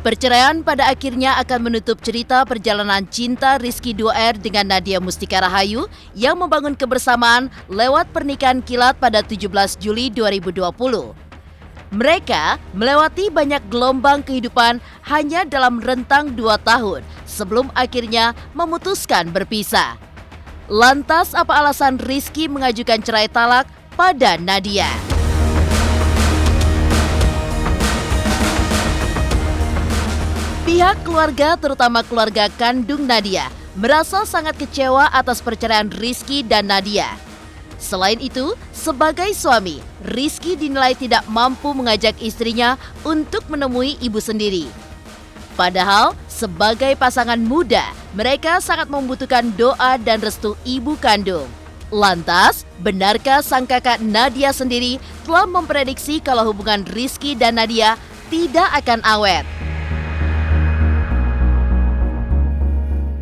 Perceraian pada akhirnya akan menutup cerita perjalanan cinta Rizky 2R dengan Nadia Mustika Rahayu yang membangun kebersamaan lewat pernikahan kilat pada 17 Juli 2020. Mereka melewati banyak gelombang kehidupan hanya dalam rentang 2 tahun sebelum akhirnya memutuskan berpisah. Lantas apa alasan Rizky mengajukan cerai talak pada Nadia? Pihak keluarga, terutama keluarga kandung Nadia, merasa sangat kecewa atas perceraian Rizky dan Nadia. Selain itu, sebagai suami, Rizky dinilai tidak mampu mengajak istrinya untuk menemui ibu sendiri. Padahal, sebagai pasangan muda, mereka sangat membutuhkan doa dan restu ibu kandung. Lantas, benarkah sang kakak Nadia sendiri telah memprediksi kalau hubungan Rizky dan Nadia tidak akan awet?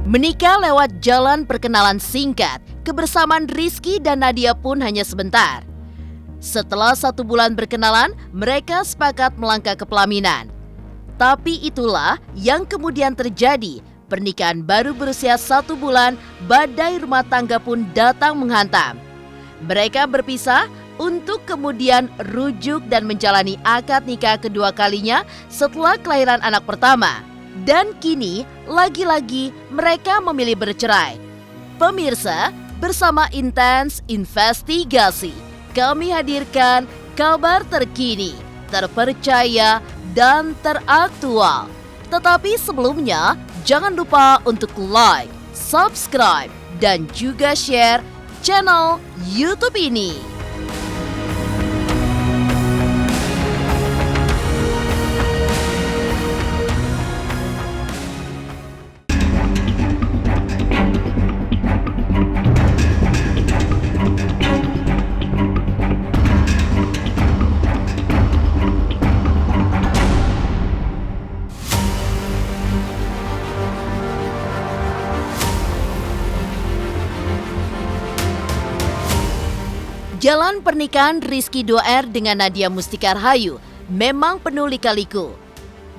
Menikah lewat jalan perkenalan singkat, kebersamaan Rizky dan Nadia pun hanya sebentar. Setelah 1 bulan berkenalan, mereka sepakat melangkah ke pelaminan. Tapi itulah yang kemudian terjadi. Pernikahan baru berusia 1 bulan, badai rumah tangga pun datang menghantam. Mereka berpisah untuk kemudian rujuk dan menjalani akad nikah kedua kalinya setelah kelahiran anak pertama. Dan kini, lagi-lagi mereka memilih bercerai. Pemirsa, bersama Intens Investigasi, kami hadirkan kabar terkini, terpercaya, dan teraktual. Tetapi sebelumnya, jangan lupa untuk like, subscribe, dan juga share channel YouTube ini. Jalan pernikahan Rizky 2R dengan Nadia Mustika Rahayu memang penuh lika-liku.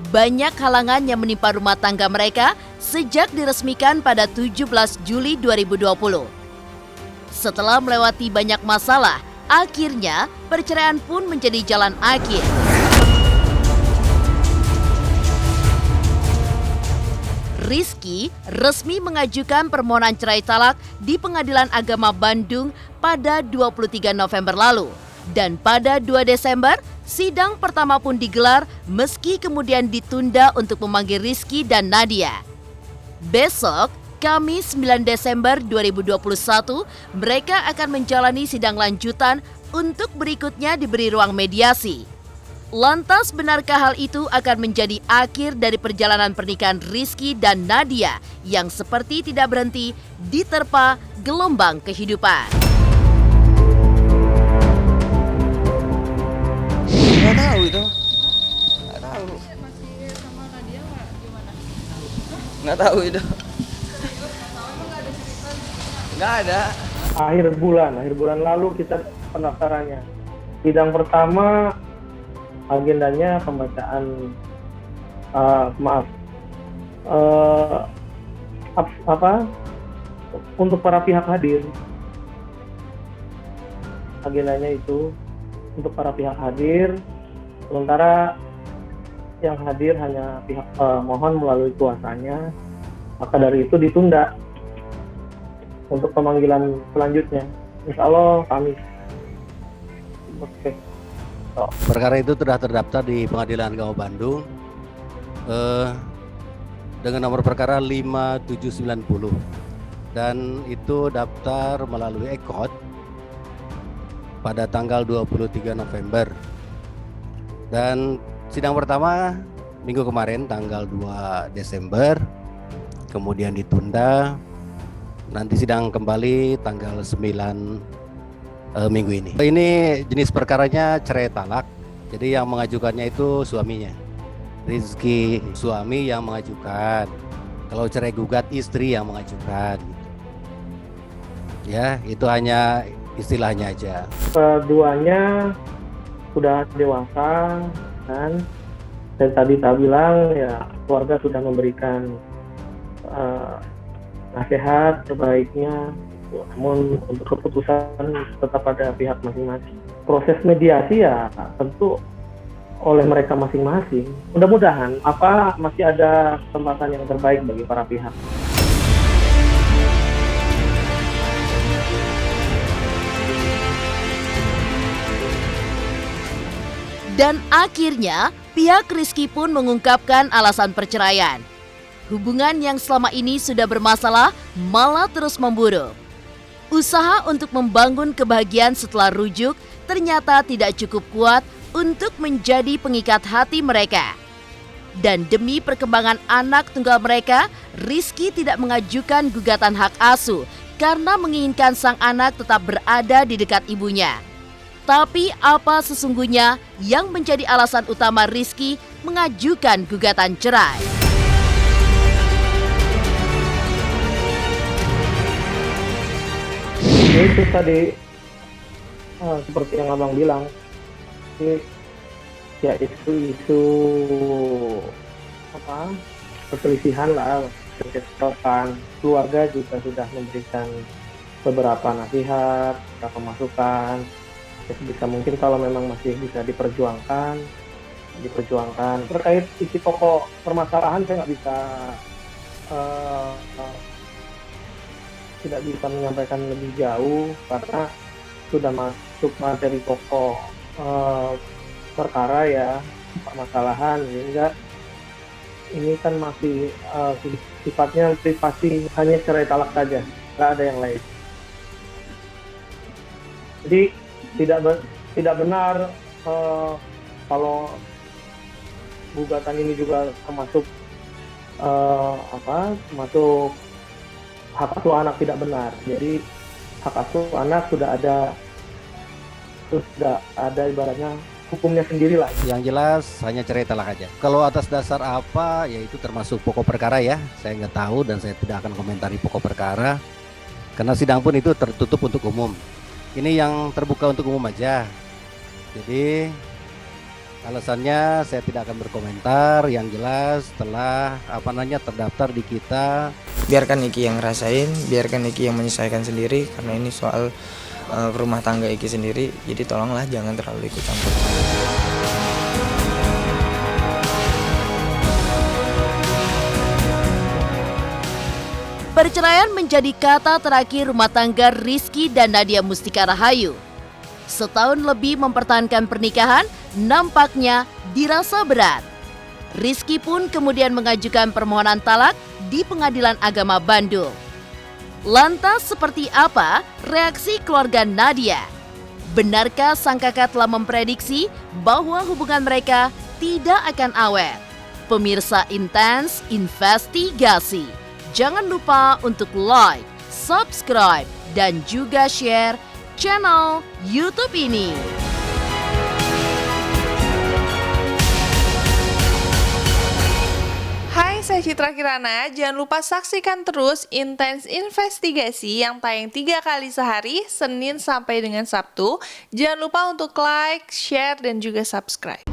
Banyak halangan yang menimpa rumah tangga mereka sejak diresmikan pada 17 Juli 2020. Setelah melewati banyak masalah, akhirnya perceraian pun menjadi jalan akhir. Rizky resmi mengajukan permohonan cerai talak di Pengadilan Agama Bandung pada 23 November lalu. Dan pada 2 Desember, sidang pertama pun digelar meski kemudian ditunda untuk memanggil Rizky dan Nadia. Besok, Kamis 9 Desember 2021, mereka akan menjalani sidang lanjutan untuk berikutnya diberi ruang mediasi. Lantas benarkah hal itu akan menjadi akhir dari perjalanan pernikahan Rizky dan Nadia yang seperti tidak berhenti diterpa gelombang kehidupan? Nggak tahu itu. Nggak tahu. Masih sama Nadia nggak gimana? Nggak tahu itu. Nggak ada. Akhir bulan lalu kita pendaftarannya. Sidang pertama agendanya pembacaan untuk para pihak hadir. Agendanya itu untuk para pihak hadir, sementara yang hadir hanya pihak mohon melalui kuasanya. Maka dari itu ditunda untuk pemanggilan selanjutnya. Insya Allah Kamis. Oke. Perkara itu sudah terdaftar di Pengadilan Agama Bandung dengan nomor perkara 5790 dan itu daftar melalui EKOT pada tanggal 23 November dan sidang pertama minggu kemarin tanggal 2 Desember kemudian ditunda, nanti sidang kembali tanggal 9 minggu ini. Ini jenis perkaranya cerai talak. Jadi yang mengajukannya itu suaminya. Rizky suami yang mengajukan. Kalau cerai gugat istri yang mengajukan. Ya, itu hanya istilahnya aja. Keduanya sudah dewasa dan Dan tadi saya bilang ya keluarga sudah memberikan nasihat terbaiknya, namun untuk keputusan tetap pada pihak masing-masing. Proses mediasi ya tentu oleh mereka masing-masing. Mudah-mudahan masih ada kesempatan yang terbaik bagi para pihak. Dan akhirnya, pihak Rizky pun mengungkapkan alasan perceraian. Hubungan yang selama ini sudah bermasalah malah terus memburuk. Usaha untuk membangun kebahagiaan setelah rujuk ternyata tidak cukup kuat untuk menjadi pengikat hati mereka. Dan demi perkembangan anak tunggal mereka, Rizky tidak mengajukan gugatan hak asuh karena menginginkan sang anak tetap berada di dekat ibunya. Tapi apa sesungguhnya yang menjadi alasan utama Rizky mengajukan gugatan cerai? Ya itu tadi seperti yang abang bilang, ya isu perselisihan lah, kesepakatan. Keluarga juga sudah memberikan beberapa nasihat, beberapa masukan. Bisa mungkin kalau memang masih bisa diperjuangkan. Terkait isi pokok permasalahan saya tidak bisa menyampaikan lebih jauh karena sudah masuk materi pokok perkara ya, permasalahan, sehingga ini kan masih sifatnya privasi, hanya cerai talak saja, nggak ada yang lain. Jadi tidak benar kalau gugatan ini juga termasuk termasuk hak asuh anak tidak benar. Jadi hak asuh anak sudah ada ibaratnya hukumnya sendiri lah. Yang jelas hanya cerai talak aja. Kalau atas dasar apa, ya itu termasuk pokok perkara ya. Saya nggak tahu dan saya tidak akan komentari pokok perkara. Karena sidang pun itu tertutup untuk umum. Ini yang terbuka untuk umum aja. Jadi alasannya saya tidak akan berkomentar. Yang jelas setelah terdaftar di kita. Biarkan Iki yang ngerasain, biarkan Iki yang menyelesaikan sendiri. Karena ini soal rumah tangga Iki sendiri. Jadi tolonglah jangan terlalu ikut campur. Perceraian menjadi kata terakhir rumah tangga Rizky dan Nadia Mustika Rahayu. Setahun lebih mempertahankan pernikahan, nampaknya dirasa berat. Rizky pun kemudian mengajukan permohonan talak di Pengadilan Agama Bandung. Lantas seperti apa reaksi keluarga Nadia? Benarkah sang kakak telah memprediksi bahwa hubungan mereka tidak akan awet? Pemirsa Intens Investigasi, jangan lupa untuk like, subscribe, dan juga share channel YouTube ini. Hai, saya Citra Kirana. Jangan lupa saksikan terus Intens Investigasi yang tayang 3 kali sehari, Senin sampai dengan Sabtu. Jangan lupa untuk like, share, dan juga subscribe.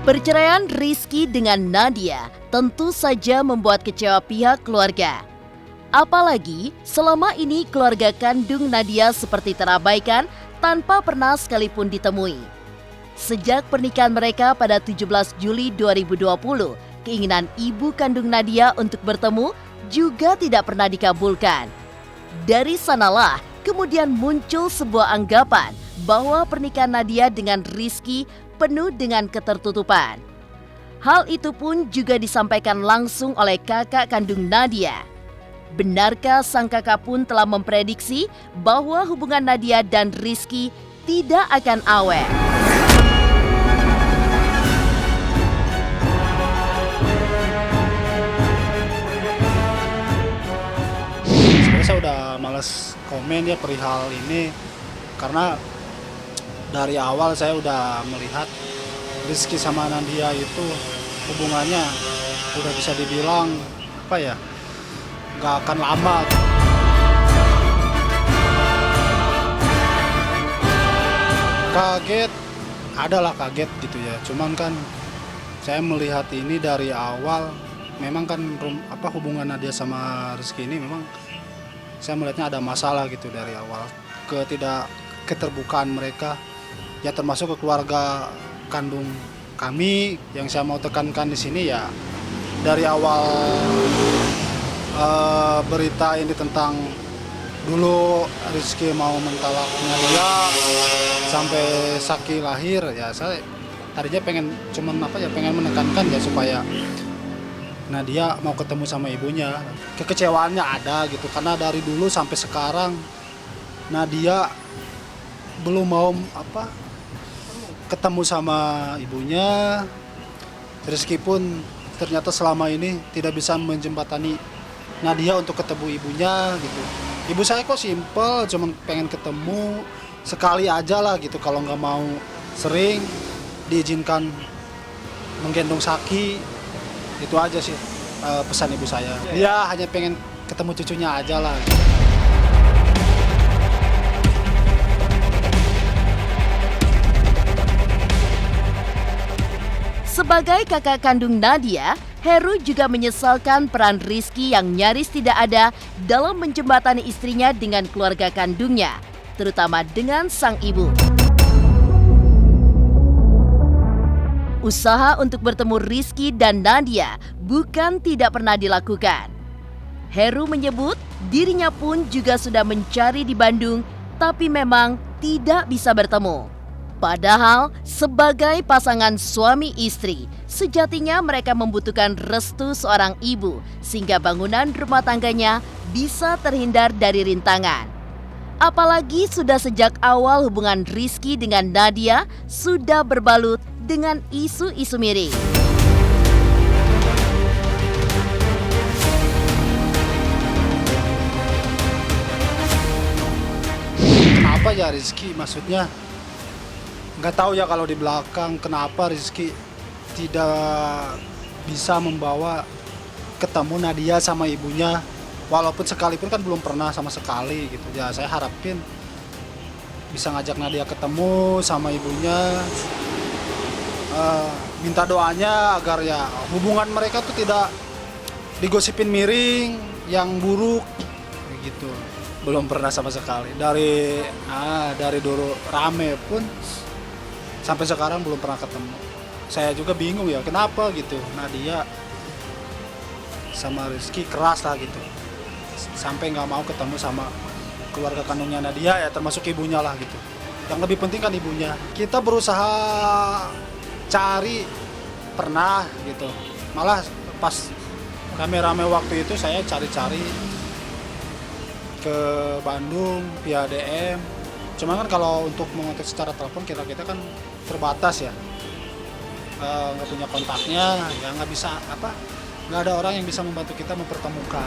Perceraian Rizky dengan Nadia tentu saja membuat kecewa pihak keluarga. Apalagi selama ini keluarga kandung Nadia seperti terabaikan tanpa pernah sekalipun ditemui. Sejak pernikahan mereka pada 17 Juli 2020, keinginan ibu kandung Nadia untuk bertemu juga tidak pernah dikabulkan. Dari sanalah kemudian muncul sebuah anggapan bahwa pernikahan Nadia dengan Rizky penuh dengan ketertutupan. Hal itu pun juga disampaikan langsung oleh kakak kandung Nadia. Benarkah sang kakak pun telah memprediksi bahwa hubungan Nadia dan Rizky tidak akan awet? Sebenarnya saya udah males komen ya perihal ini, karena dari awal saya udah melihat Rizky sama Nadia itu hubungannya udah bisa dibilang nggak akan lama. Kaget, adalah kaget gitu ya. Cuman kan saya melihat ini dari awal, memang kan hubungan Nadia sama Rizky ini memang saya melihatnya ada masalah gitu dari awal. Keterbukaan mereka, ya termasuk ke keluarga kandung kami. Yang saya mau tekankan di sini ya dari awal berita ini tentang dulu Rizky mau mentalak Nadia sampai Saki lahir, ya saya tadinya pengen menekankan ya supaya Nadia mau ketemu sama ibunya. Kekecewaannya ada gitu karena dari dulu sampai sekarang Nadia belum mau ketemu sama ibunya. Rizky pun ternyata selama ini tidak bisa menjembatani Nadia untuk ketemu ibunya gitu. Ibu saya kok simpel, cuman pengen ketemu sekali aja lah gitu. Kalau nggak mau sering, diizinkan menggendong Saki. Itu aja sih pesan ibu saya. Dia hanya pengen ketemu cucunya aja lah. Sebagai kakak kandung Nadia, Heru juga menyesalkan peran Rizky yang nyaris tidak ada dalam menjembatani istrinya dengan keluarga kandungnya, terutama dengan sang ibu. Usaha untuk bertemu Rizky dan Nadia bukan tidak pernah dilakukan. Heru menyebut dirinya pun juga sudah mencari di Bandung, tapi memang tidak bisa bertemu. Padahal sebagai pasangan suami istri, sejatinya mereka membutuhkan restu seorang ibu sehingga bangunan rumah tangganya bisa terhindar dari rintangan. Apalagi sudah sejak awal hubungan Rizky dengan Nadia sudah berbalut dengan isu-isu miring. Kenapa ya Rizky, maksudnya nggak tahu ya kalau di belakang kenapa Rizky tidak bisa membawa ketemu Nadia sama ibunya, walaupun sekalipun kan belum pernah sama sekali gitu ya. Saya harapin bisa ngajak Nadia ketemu sama ibunya, minta doanya agar ya hubungan mereka tuh tidak digosipin miring yang buruk gitu. Belum pernah sama sekali dari dulu rame pun sampai sekarang belum pernah ketemu. Saya juga bingung ya kenapa gitu Nadia sama Rizky keras lah gitu, sampai nggak mau ketemu sama keluarga kandungnya Nadia ya, termasuk ibunya lah gitu. Yang lebih penting kan ibunya. Kita berusaha cari, pernah gitu, malah pas rame-rame waktu itu saya cari-cari ke Bandung via DM. Cuma kan kalau untuk mengontak secara telepon kita kan terbatas ya, nggak punya kontaknya, ya nggak ada orang yang bisa membantu kita mempertemukan.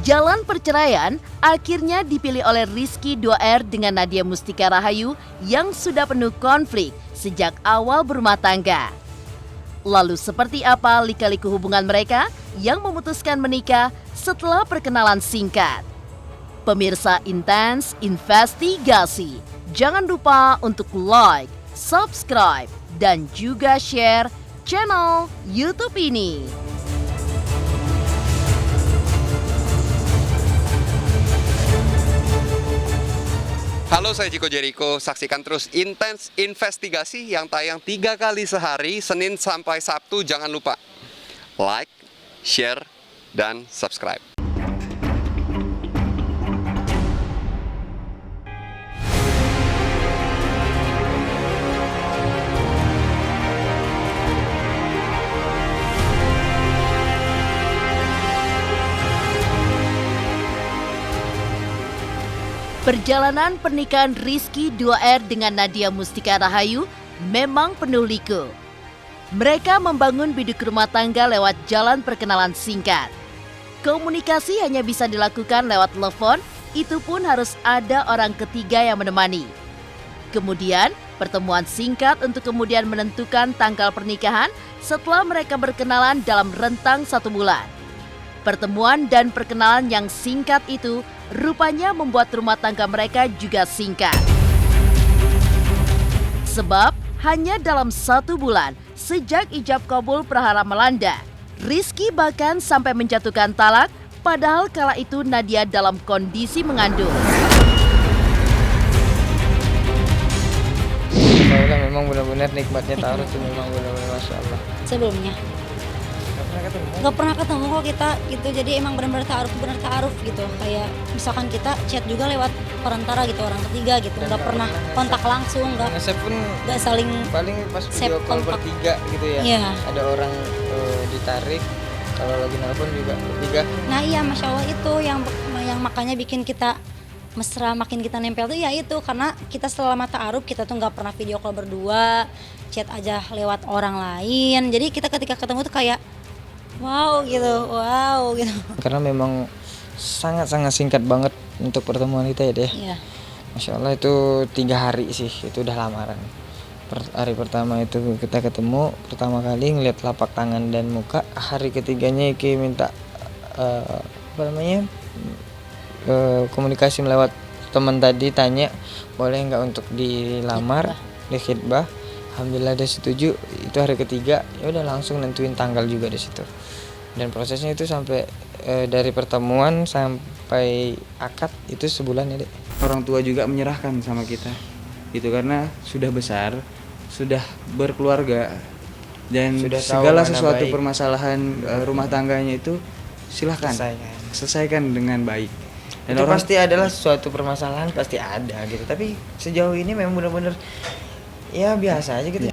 Jalan perceraian akhirnya dipilih oleh Rizky 2R dengan Nadia Mustika Rahayu yang sudah penuh konflik sejak awal berumah tangga. Lalu seperti apa lika-liku hubungan mereka yang memutuskan menikah setelah perkenalan singkat? Pemirsa Intens Investigasi, jangan lupa untuk like, subscribe, dan juga share channel YouTube ini. Halo, saya Chico Jericho. Saksikan terus Intens Investigasi yang tayang 3 kali sehari, Senin sampai Sabtu. Jangan lupa like, share, dan subscribe. Perjalanan pernikahan Rizky 2R dengan Nadia Mustika Rahayu memang penuh liku. Mereka membangun biduk rumah tangga lewat jalan perkenalan singkat. Komunikasi hanya bisa dilakukan lewat telepon, itu pun harus ada orang ketiga yang menemani. Kemudian, pertemuan singkat untuk kemudian menentukan tanggal pernikahan setelah mereka berkenalan dalam rentang 1 bulan. Pertemuan dan perkenalan yang singkat itu rupanya membuat rumah tangga mereka juga singkat. Sebab hanya dalam 1 bulan sejak ijab kabul prahara melanda, Rizky bahkan sampai menjatuhkan talak, padahal kala itu Nadia dalam kondisi mengandung. Soalnya memang benar-benar nikmatnya taruh itu memang benar-benar Masya Allah. Sebelumnya nggak pernah ketemu kok kita gitu, jadi emang benar-benar ta'aruf gitu, kayak misalkan kita chat juga lewat perantara gitu, orang ketiga gitu, nggak pernah kontak langsung, Nge-save pun nggak saling paling pas save video call kontak. bertiga gitu ya. Iya. Ada orang ditarik, kalau lagi nelpon juga bertiga. Nah iya, Masya Allah, itu yang makanya bikin kita mesra, makin kita nempel tuh ya itu, karena kita selama ta'aruf kita tuh nggak pernah video call berdua, chat aja lewat orang lain, jadi kita ketika ketemu tuh kayak wow gitu. Karena memang sangat-sangat singkat banget untuk pertemuan kita ya deh. Iya. Masya Allah itu 3 hari sih, itu udah lamaran. Hari pertama itu kita ketemu, pertama kali ngeliat lapak tangan dan muka. Hari ketiganya Iki minta komunikasi melewat teman tadi, tanya boleh nggak untuk dilamar di khitbah. Alhamdulillah dia setuju. Itu hari ketiga, ya udah langsung nentuin tanggal juga di situ. Dan prosesnya itu sampai dari pertemuan sampai akad itu sebulan ya dek. Orang tua juga menyerahkan sama kita gitu, karena sudah besar, sudah berkeluarga, dan Sudah tahu segala mana sesuatu baik. permasalahan rumah tangganya itu silahkan selesaikan dengan baik. Dan Itu orang pasti adalah suatu permasalahan, pasti ada gitu. Tapi sejauh ini memang benar-benar ya biasa aja gitu.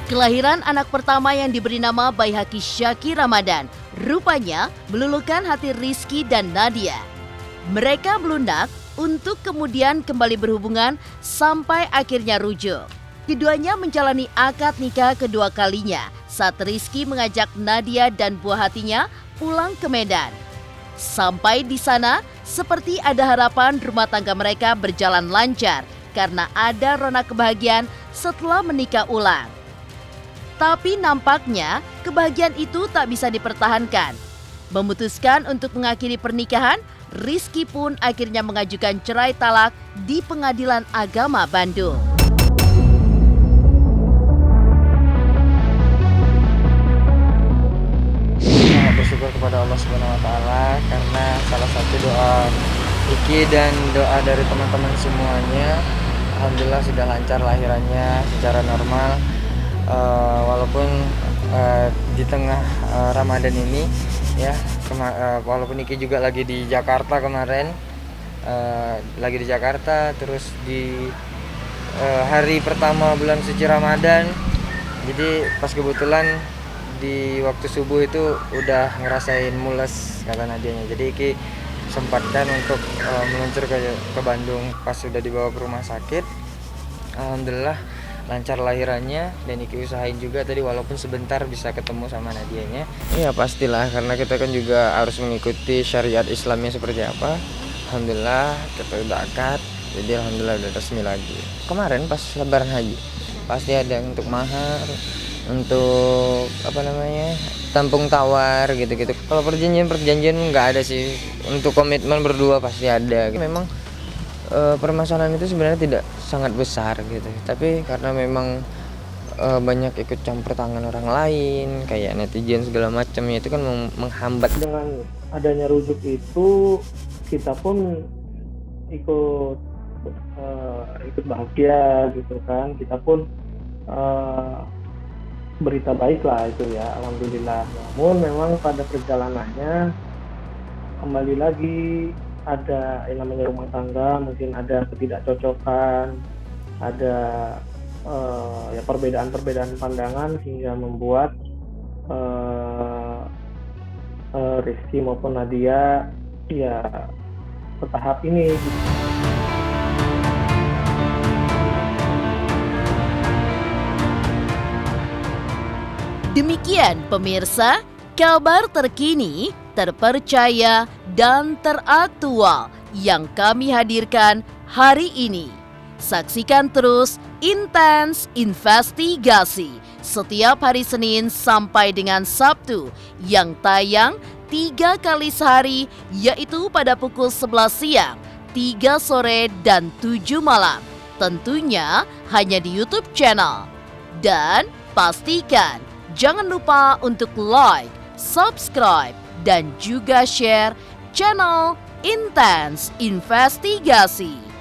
Kelahiran anak pertama yang diberi nama Baihaqi Syaki Ramadan rupanya meluluhkan hati Rizky dan Nadia. Mereka melunak untuk kemudian kembali berhubungan sampai akhirnya rujuk. Keduanya menjalani akad nikah kedua kalinya saat Rizky mengajak Nadia dan buah hatinya pulang ke Medan. Sampai di sana, seperti ada harapan rumah tangga mereka berjalan lancar karena ada rona kebahagiaan setelah menikah ulang. Tapi nampaknya kebahagiaan itu tak bisa dipertahankan. Memutuskan untuk mengakhiri pernikahan, Rizky pun akhirnya mengajukan cerai talak di Pengadilan Agama Bandung. Sangat bersyukur kepada Allah Subhanahu wa taala karena salah satu doa Iki dan doa dari teman-teman semuanya, alhamdulillah sudah lancar lahirannya secara normal. Walaupun di tengah Ramadan ini ya, walaupun Iki juga lagi di Jakarta kemarin, lagi di Jakarta, terus di hari pertama bulan suci Ramadan, jadi pas kebetulan di waktu subuh itu udah ngerasain mules kata Nadianya, jadi Iki sempatkan untuk meluncur ke Bandung. Pas sudah dibawa ke rumah sakit, alhamdulillah lancar lahirannya, dan Iki usahain juga tadi walaupun sebentar bisa ketemu sama Nadianya. Iya pastilah, karena kita kan juga harus mengikuti syariat Islamnya seperti apa. Alhamdulillah kita udah akad, jadi alhamdulillah udah resmi lagi. Kemarin pas lebaran haji pasti ada untuk mahar, untuk tampung tawar gitu-gitu. Kalau perjanjian nggak ada sih, untuk komitmen berdua pasti ada. Memang permasalahan itu sebenarnya tidak sangat besar gitu, tapi karena memang banyak ikut campur tangan orang lain kayak netizen segala macamnya, itu kan menghambat. Dengan adanya rujuk itu kita pun ikut bahagia gitu kan, kita pun berita baik lah itu ya, alhamdulillah. Namun memang pada perjalanannya kembali lagi ada yang namanya rumah tangga, mungkin ada ketidakcocokan, ada ya perbedaan-perbedaan pandangan sehingga membuat Rizky maupun Nadia ya ke tahap ini. Demikian pemirsa, kabar terkini terpercaya, dan teraktual yang kami hadirkan hari ini. Saksikan terus Intens Investigasi setiap hari Senin sampai dengan Sabtu yang tayang 3 kali sehari, yaitu pada pukul 11 siang, 3 sore, dan 7 malam. Tentunya hanya di YouTube channel. Dan pastikan jangan lupa untuk like, subscribe, dan juga share channel Intens Investigasi.